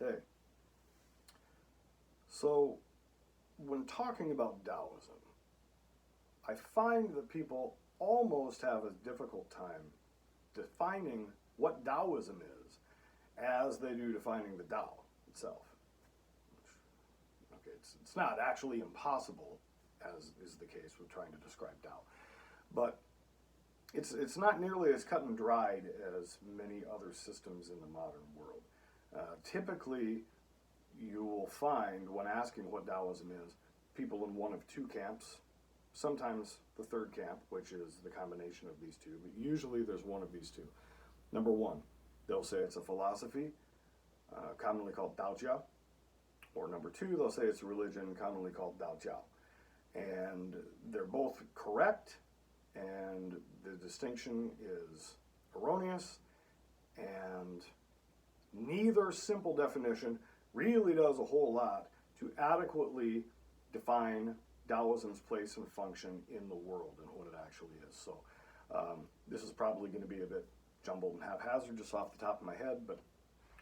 Okay. So, when talking about Taoism, I find that people almost have a difficult time defining what Taoism is as they do defining the Tao itself. Okay, it's not actually impossible, as is the case with trying to describe Tao, but it's not nearly as cut and dried as many other systems in the modern world. Typically, you will find when asking what Taoism is, people in one of two camps, sometimes the third camp, which is the combination of these two, but usually there's one of these two. Number one, they'll say it's a philosophy, commonly called Daojiao, or number two, they'll say it's a religion, commonly called Daojiao. And they're both correct, and the distinction is erroneous, and neither simple definition really does a whole lot to adequately define Taoism's place and function in the world and what it actually is. So this is probably going to be a bit jumbled and haphazard just off the top of my head, but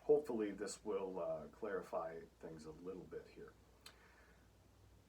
hopefully this will clarify things a little bit here.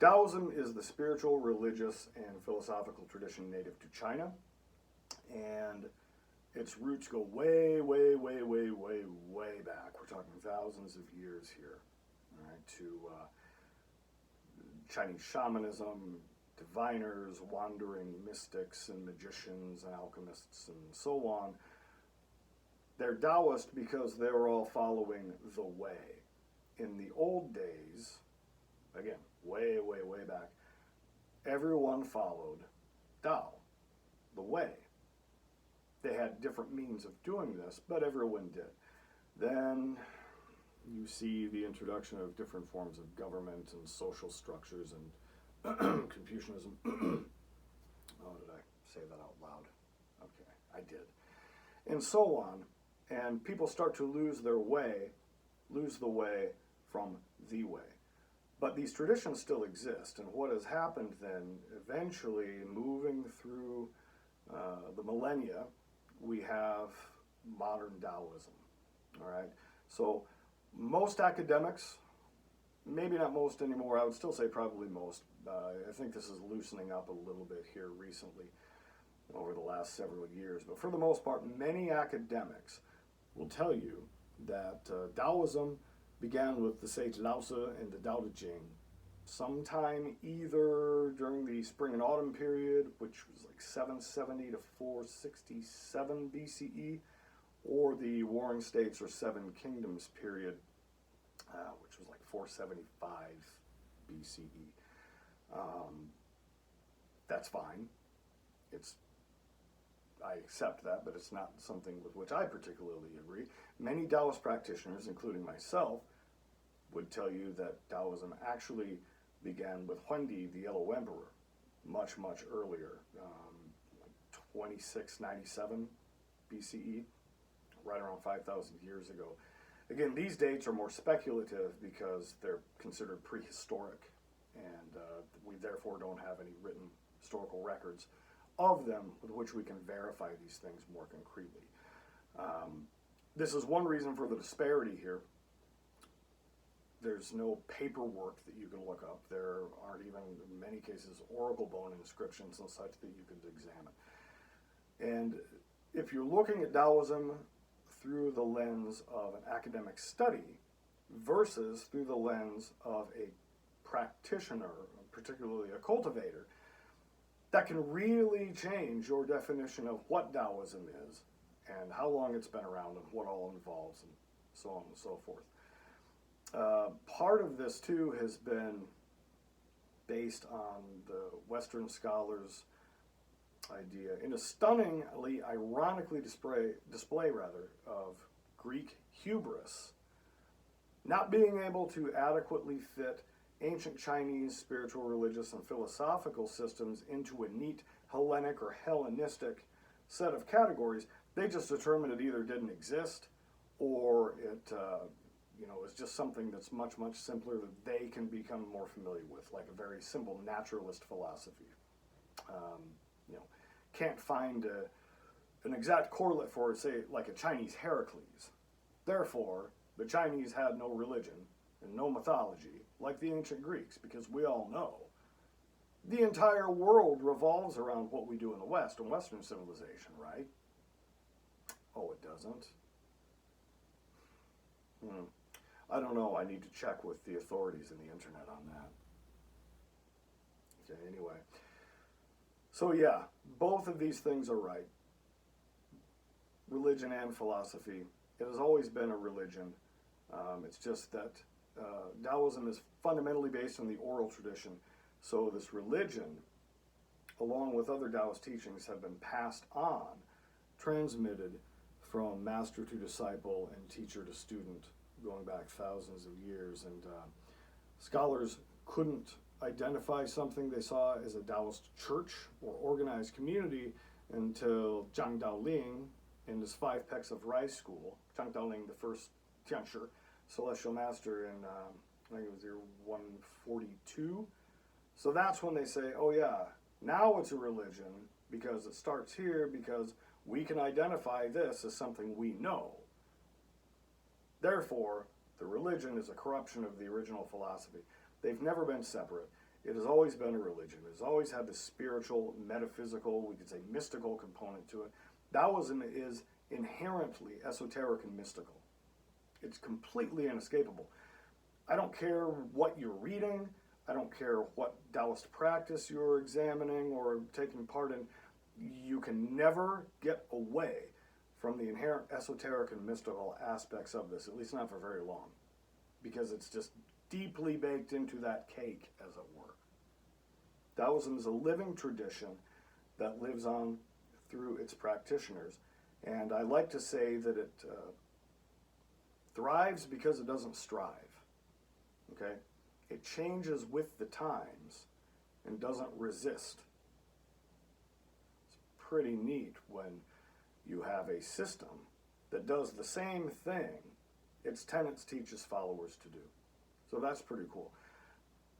Taoism is the spiritual, religious, and philosophical tradition native to China, and its roots go way, way, way, way, way, way back. We're talking thousands of years here, all right, to Chinese shamanism, diviners, wandering mystics, and magicians, and alchemists, and so on. They're Taoist because they were all following the way. In the old days, again, way, way, way back, everyone followed Tao, the way. They had different means of doing this, but everyone did. Then you see the introduction of different forms of government and social structures and Confucianism. Oh, did I say that out loud? Okay, I did. And so on. And people start to lose the way from the way. But these traditions still exist, and what has happened then, eventually, moving through the millennia, we have modern Taoism, all right? So most academics, maybe not most anymore, I would still say probably most, I think this is loosening up a little bit here recently over the last several years, but for the most part, many academics will tell you that Taoism began with the sage Laozi and the Tao Te Ching sometime either during the spring and autumn period, which was like 770 to 467 BCE, or the Warring States or Seven Kingdoms period, which was like 475 BCE. That's fine. I accept that, but it's not something with which I particularly agree. Many Taoist practitioners, including myself, would tell you that Taoism actually began with Hundi, the Yellow Emperor, much, much earlier, 2697 BCE, right around 5,000 years ago. Again, these dates are more speculative because they're considered prehistoric, and we therefore don't have any written historical records of them with which we can verify these things more concretely. This is one reason for the disparity here. There's no paperwork that you can look up. There aren't even, in many cases, oracle bone inscriptions and such that you could examine. And if you're looking at Taoism through the lens of an academic study versus through the lens of a practitioner, particularly a cultivator, that can really change your definition of what Taoism is and how long it's been around and what all involves and so on and so forth. Part of this, too, has been based on the Western scholars' idea in a stunningly, ironically display of Greek hubris, not being able to adequately fit ancient Chinese spiritual, religious, and philosophical systems into a neat Hellenic or Hellenistic set of categories. They just determined it either didn't exist or it is just something that's much, much simpler that they can become more familiar with, like a very simple naturalist philosophy. Can't find an exact correlate for, say, like a Chinese Heracles. Therefore, The Chinese had no religion and no mythology like the ancient Greeks, because we all know the entire world revolves around what we do in the West, in Western civilization, right? Oh, it doesn't? I don't know. I need to check with the authorities and the internet on that. Okay, anyway. So yeah, both of these things are right. Religion and philosophy. It has always been a religion. It's just that Daoism is fundamentally based on the oral tradition. So this religion, along with other Taoist teachings, have been passed on, transmitted from master to disciple and teacher to student, going back thousands of years. And scholars couldn't identify something they saw as a Taoist church or organized community until Zhang Daoling in his 5 Pecks of Rice school. Zhang Daoling, the first Tianshi, celestial master in, I think it was year 142. So that's when they say, oh yeah, now it's a religion because it starts here, because we can identify this as something we know. Therefore, the religion is a corruption of the original philosophy. They've never been separate. It has always been a religion. It has always had this spiritual, metaphysical, we could say mystical component to it. Taoism is inherently esoteric and mystical. It's completely inescapable. I don't care what you're reading. I don't care what Taoist practice you're examining or taking part in. You can never get away from the inherent esoteric and mystical aspects of this, at least not for very long, because it's just deeply baked into that cake, as it were. Taoism is a living tradition that lives on through its practitioners, and I like to say that it thrives because it doesn't strive. Okay? It changes with the times and doesn't resist. It's pretty neat when you have a system that does the same thing its tenets teach its followers to do. So that's pretty cool.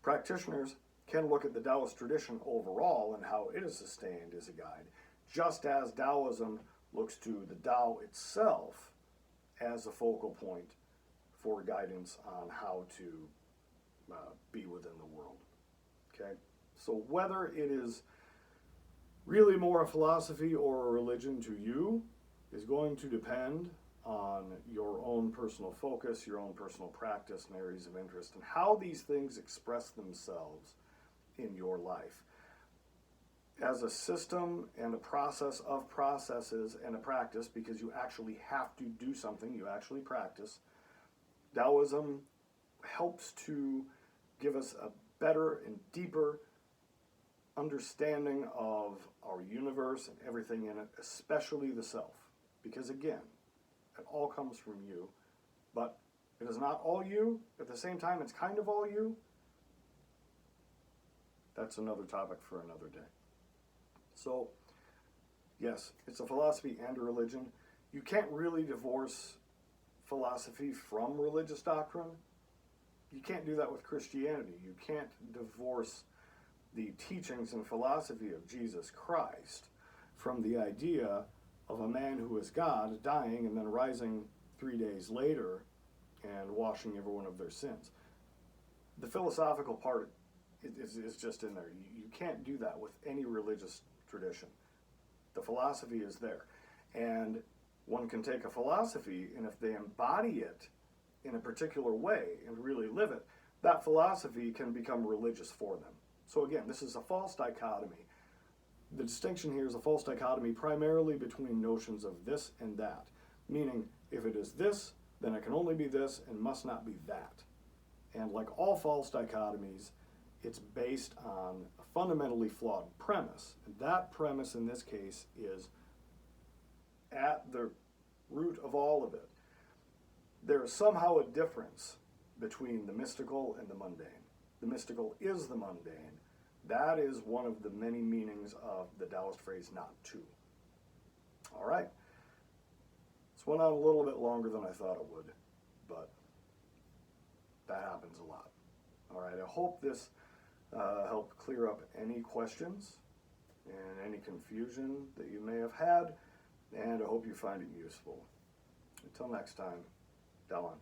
Practitioners can look at the Taoist tradition overall and how it is sustained as a guide, just as Taoism looks to the Tao itself as a focal point for guidance on how to be within the world. Okay? So whether it is really more a philosophy or a religion to you is going to depend on your own personal focus, your own personal practice and areas of interest, and how these things express themselves in your life. As a system and a process of processes and a practice, because you actually have to do something, you actually practice, Taoism helps to give us a better and deeper understanding of our universe and everything in it, especially the self. Because again, it all comes from you, but it is not all you. At the same time, it's kind of all you. That's another topic for another day. So, yes, it's a philosophy and a religion. You can't really divorce philosophy from religious doctrine. You can't do that with Christianity. You can't divorce the teachings and philosophy of Jesus Christ from the idea of a man who is God dying and then rising 3 days later and washing everyone of their sins. The philosophical part is just in there. You can't do that with any religious tradition. The philosophy is there. And one can take a philosophy, and if they embody it in a particular way and really live it, that philosophy can become religious for them. So again, this is a false dichotomy. The distinction here is a false dichotomy primarily between notions of this and that. Meaning, if it is this, then it can only be this and must not be that. And like all false dichotomies, it's based on a fundamentally flawed premise. And that premise in this case is at the root of all of it. There is somehow a difference between the mystical and the mundane. The mystical is the mundane. That is one of the many meanings of the Taoist phrase, not to. All right. This went on a little bit longer than I thought it would, but that happens a lot. All right, I hope this helped clear up any questions and any confusion that you may have had, and I hope you find it useful. Until next time, Dawan.